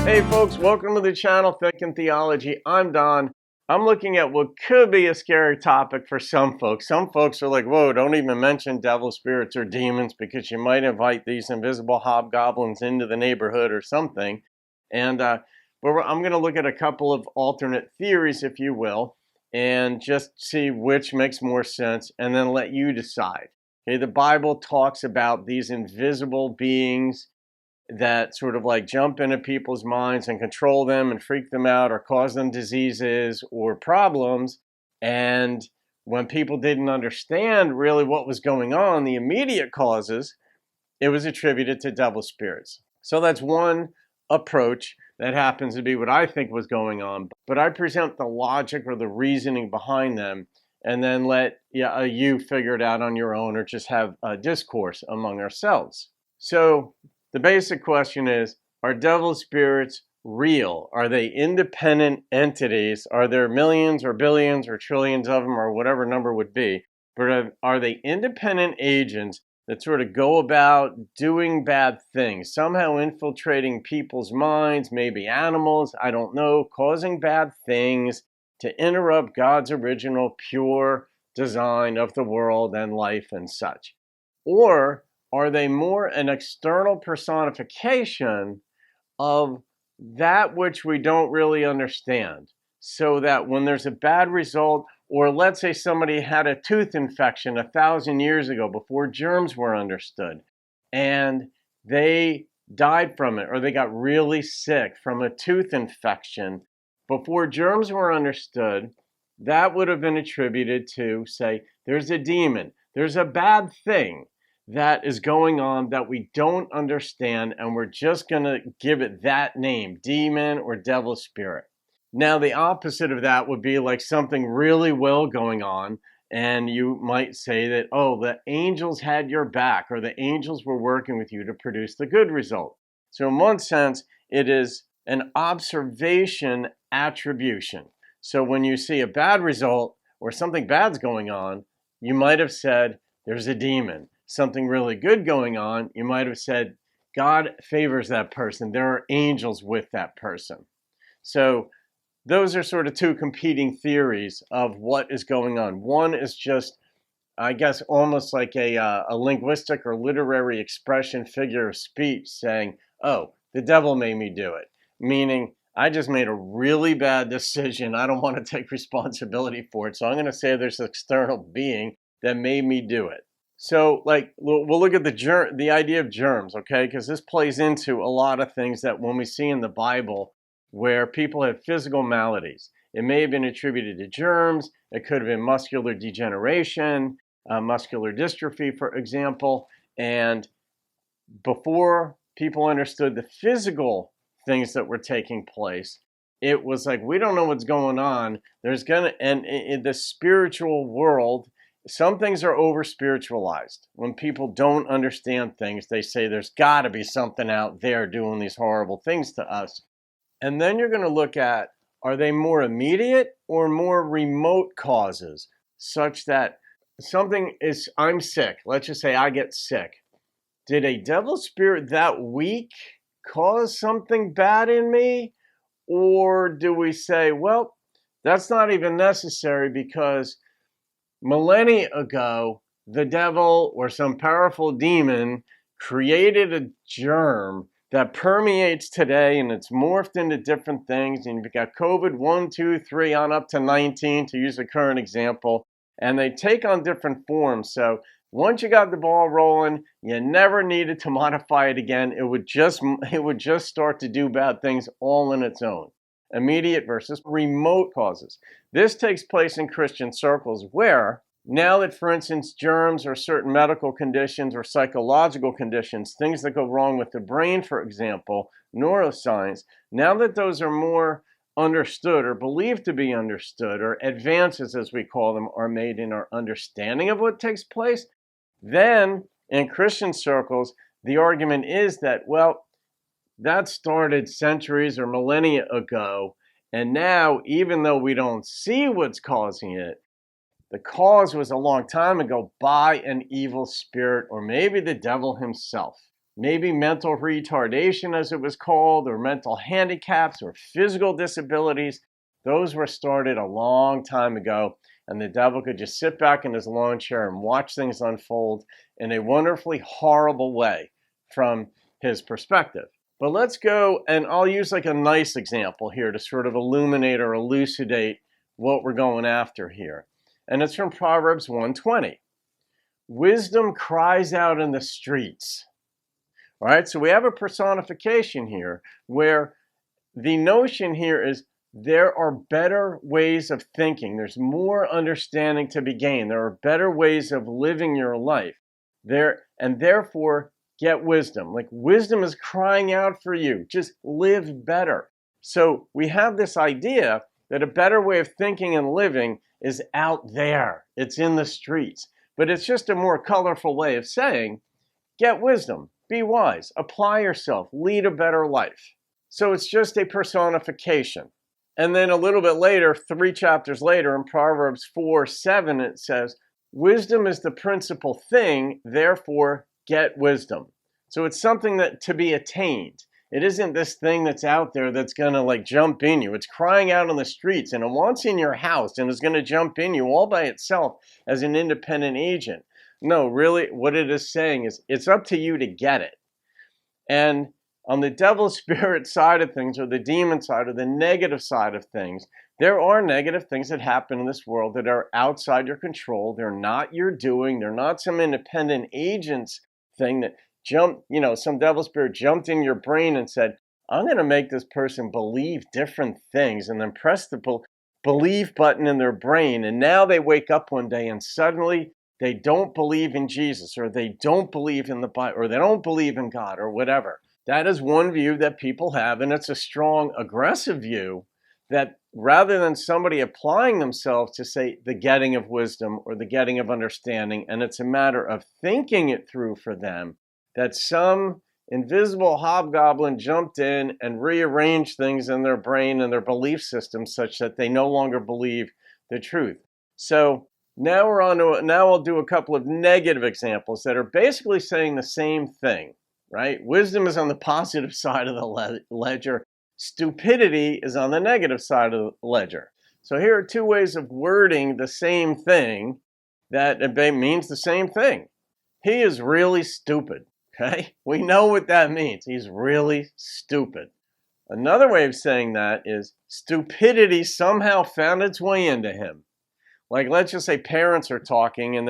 Hey folks, welcome to the channel Thinking Theology. I'm Don. I'm looking at what could be a scary topic for some folks. Some folks are like, whoa, don't even mention devil spirits or demons because you might invite these invisible hobgoblins into the neighborhood or something. And I'm going to look at a couple of alternate theories, if you will, and just see which makes more sense and then let you decide. Okay, the Bible talks about these invisible beings that sort of like jump into people's minds and control them and freak them out or cause them diseases or problems. And when people didn't understand really what was going on, the immediate causes, it was attributed to devil spirits. So that's one approach that happens to be what I think was going on. But I present the logic or the reasoning behind them and then let you figure it out on your own or just have a discourse among ourselves. So the basic question is, are devil spirits real? Are they independent entities? Are there millions or billions or trillions of them or whatever number would be? But are they independent agents that sort of go about doing bad things, somehow infiltrating people's minds, maybe animals, I don't know, causing bad things to interrupt God's original pure design of the world and life and such? Or are they more an external personification of that which we don't really understand? So that when there's a bad result, or let's say somebody had a tooth infection 1,000 years ago before germs were understood, and they died from it, or they got really sick from a tooth infection before germs were understood, that would have been attributed to, say, there's a demon, there's a bad thing that is going on that we don't understand, and we're just going to give it that name, demon or devil spirit. Now, the opposite of that would be like something really well going on, and you might say that, oh, the angels had your back, or the angels were working with you to produce the good result. So in one sense, it is an observation attribution. So when you see a bad result or something bad's going on, you might have said, there's a demon. Something really good going on, you might have said, God favors that person. There are angels with that person. So those are sort of two competing theories of what is going on. One is just, I guess, almost like a linguistic or literary expression, figure of speech saying, oh, the devil made me do it. Meaning, I just made a really bad decision. I don't want to take responsibility for it. So I'm going to say there's an external being that made me do it. So, like, we'll look at the idea of germs, okay? Because this plays into a lot of things that when we see in the Bible where people have physical maladies. It may have been attributed to germs. It could have been muscular degeneration, muscular dystrophy, for example. And before people understood the physical things that were taking place, it was like, we don't know what's going on. And in the spiritual world, some things are over spiritualized. When people don't understand things, they say there's got to be something out there doing these horrible things to us. And then you're going to look at, are they more immediate or more remote causes, such that something is, I'm sick. Let's just say I get sick. Did a devil spirit that week cause something bad in me? Or do we say, well, that's not even necessary because millennia ago, the devil or some powerful demon created a germ that permeates today, and it's morphed into different things. And you've got COVID 1, 2, 3 on up to 19, to use a current example, and they take on different forms. So once you got the ball rolling, you never needed to modify it again. It would just start to do bad things all on its own. Immediate versus remote causes. This takes place in Christian circles where, now that, for instance, germs or certain medical conditions or psychological conditions, things that go wrong with the brain, for example, neuroscience, now that those are more understood or believed to be understood, or advances, as we call them, are made in our understanding of what takes place, then in Christian circles, the argument is that, well, that started centuries or millennia ago, and now, even though we don't see what's causing it, the cause was a long time ago by an evil spirit or maybe the devil himself. maybe mental retardation, as it was called, or mental handicaps, or physical disabilities. Those were started a long time ago, and the devil could just sit back in his lawn chair and watch things unfold in a wonderfully horrible way from his perspective. But let's go, and I'll use like a nice example here to sort of illuminate or elucidate what we're going after here. And it's from Proverbs 1:20. Wisdom cries out in the streets. All right, so we have a personification here where the notion here is there are better ways of thinking. There's more understanding to be gained. There are better ways of living your life. And therefore, get wisdom. Like wisdom is crying out for you. Just live better. So we have this idea that a better way of thinking and living is out there. It's in the streets. But it's just a more colorful way of saying, get wisdom, be wise, apply yourself, lead a better life. So it's just a personification. And then a little bit later, 3 chapters later, in Proverbs 4:7, it says, wisdom is the principal thing, therefore get wisdom. So it's something that to be attained. It isn't this thing that's out there that's going to like jump in you. It's crying out on the streets, and it wants in your house, and it's going to jump in you all by itself as an independent agent. No, really, what it is saying is it's up to you to get it. And on the devil spirit side of things, or the demon side, or the negative side of things, there are negative things that happen in this world that are outside your control. They're not your doing. They're not some independent agent's thing that some devil spirit jumped in your brain and said, I'm going to make this person believe different things, and then press the believe button in their brain. And now they wake up one day and suddenly they don't believe in Jesus, or they don't believe in the Bible, or they don't believe in God, or whatever. That is one view that people have, and it's a strong, aggressive view that rather than somebody applying themselves to, say, the getting of wisdom or the getting of understanding, and it's a matter of thinking it through for them, that some invisible hobgoblin jumped in and rearranged things in their brain and their belief system such that they no longer believe the truth. So now I'll do a couple of negative examples that are basically saying the same thing, right? Wisdom is on the positive side of the ledger. Stupidity is on the negative side of the ledger. So here are 2 ways of wording the same thing that means the same thing. He is really stupid. Okay, we know what that means. He's really stupid. Another way of saying that is stupidity somehow found its way into him. Like, let's just say parents are talking and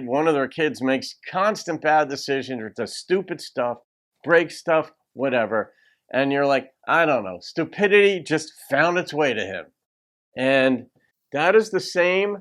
one of their kids makes constant bad decisions or does stupid stuff, breaks stuff, whatever. And you're like, I don't know, stupidity just found its way to him. And that is the same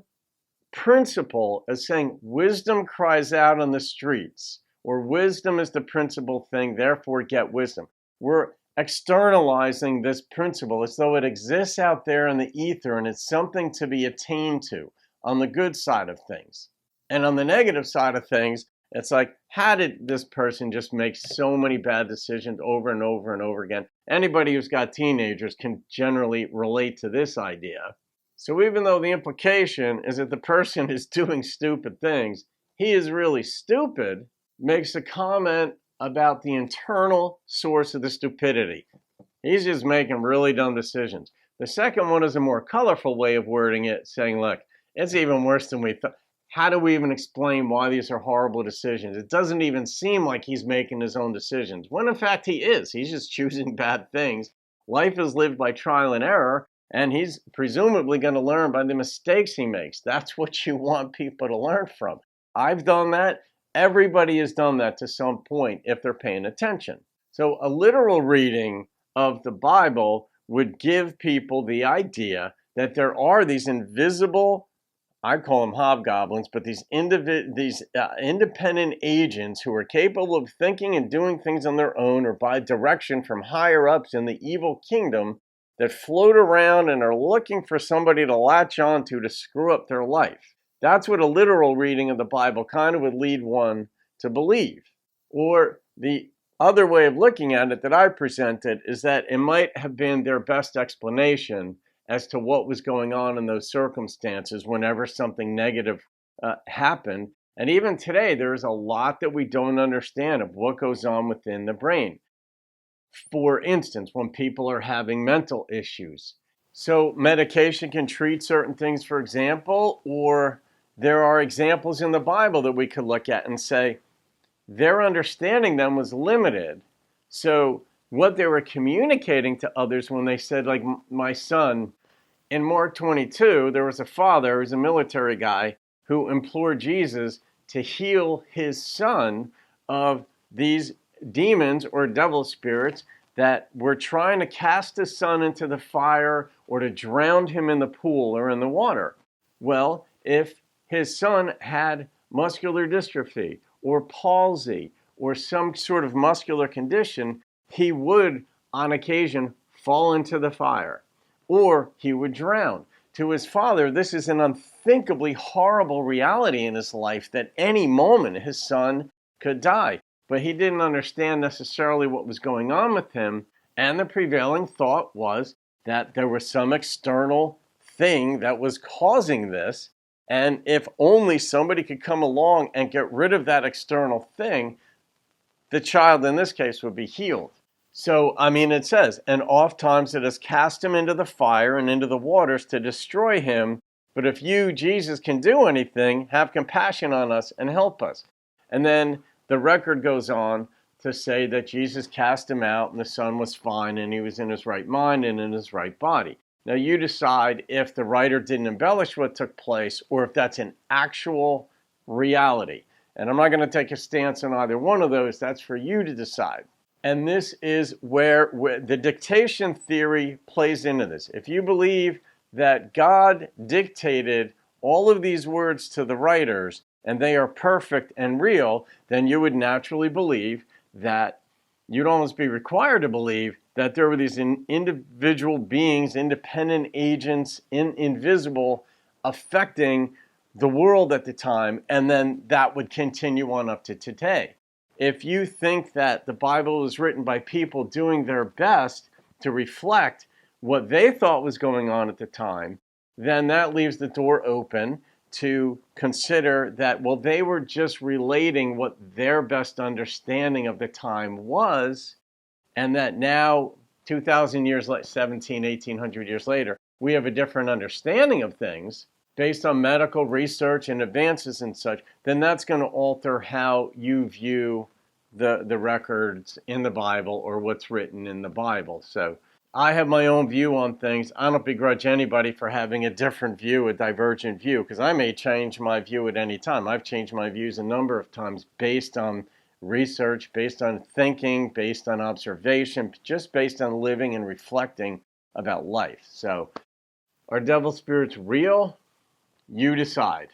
principle as saying wisdom cries out on the streets, or wisdom is the principal thing, therefore get wisdom. We're externalizing this principle as though it exists out there in the ether and it's something to be attained to on the good side of things. And on the negative side of things, it's like, how did this person just make so many bad decisions over and over and over again? Anybody who's got teenagers can generally relate to this idea. So even though the implication is that the person is doing stupid things, he is really stupid, makes a comment about the internal source of the stupidity. He's just making really dumb decisions. The second one is a more colorful way of wording it, saying, look, it's even worse than we thought. How do we even explain why these are horrible decisions? It doesn't even seem like he's making his own decisions, when in fact he is. He's just choosing bad things. Life is lived by trial and error, and he's presumably going to learn by the mistakes he makes. That's what you want people to learn from. I've done that. Everybody has done that to some point if they're paying attention. So a literal reading of the Bible would give people the idea that there are these invisible, I call them hobgoblins, but these independent agents who are capable of thinking and doing things on their own or by direction from higher ups in the evil kingdom that float around and are looking for somebody to latch on to screw up their life. That's what a literal reading of the Bible kind of would lead one to believe. Or the other way of looking at it that I presented is that it might have been their best explanation as to what was going on in those circumstances whenever something negative happened. And even today, there is a lot that we don't understand of what goes on within the brain. For instance, when people are having mental issues. So medication can treat certain things, for example, or there are examples in the Bible that we could look at and say, their understanding then was limited. So what they were communicating to others when they said, like my son, in Mark 22, there was a father who's a military guy who implored Jesus to heal his son of these demons or devil spirits that were trying to cast his son into the fire or to drown him in the pool or in the water. Well, if his son had muscular dystrophy or palsy or some sort of muscular condition, he would, on occasion, fall into the fire or he would drown. To his father, this is an unthinkably horrible reality in his life that any moment his son could die. But he didn't understand necessarily what was going on with him, and the prevailing thought was that there was some external thing that was causing this, and if only somebody could come along and get rid of that external thing, the child in this case would be healed. So, it says, and oft times it has cast him into the fire and into the waters to destroy him. But if you, Jesus, can do anything, have compassion on us and help us. And then the record goes on to say that Jesus cast him out and the son was fine and he was in his right mind and in his right body. Now you decide if the writer didn't embellish what took place or if that's an actual reality. And I'm not going to take a stance on either one of those. That's for you to decide. And this is where the dictation theory plays into this. If you believe that God dictated all of these words to the writers and they are perfect and real, then you would naturally believe that you'd almost be required to believe that there were these individual beings, independent agents, invisible, affecting the world at the time, and then that would continue on up to today. If you think that the Bible was written by people doing their best to reflect what they thought was going on at the time, then that leaves the door open to consider that, well, they were just relating what their best understanding of the time was, and that now, 2,000 years, 1,800 years later, we have a different understanding of things based on medical research and advances and such, then that's going to alter how you view the records in the Bible or what's written in the Bible. So I have my own view on things. I don't begrudge anybody for having a different view, a divergent view, because I may change my view at any time. I've changed my views a number of times based on research, based on thinking, based on observation, just based on living and reflecting about life. So are devil spirits real? You decide,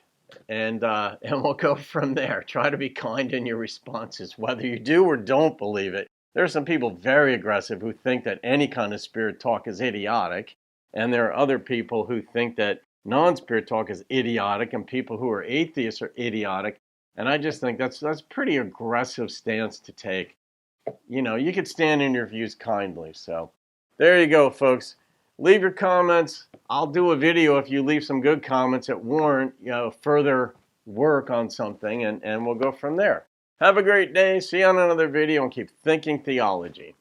and we'll go from there. Try to be kind in your responses, whether you do or don't believe it. There are some people very aggressive who think that any kind of spirit talk is idiotic, and there are other people who think that non-spirit talk is idiotic, and people who are atheists are idiotic. And I just think that's pretty aggressive stance to take. You could stand in your views kindly. So there you go, folks. Leave your comments. I'll do a video if you leave some good comments that warrant further work on something, and we'll go from there. Have a great day. See you on another video, and keep thinking theology.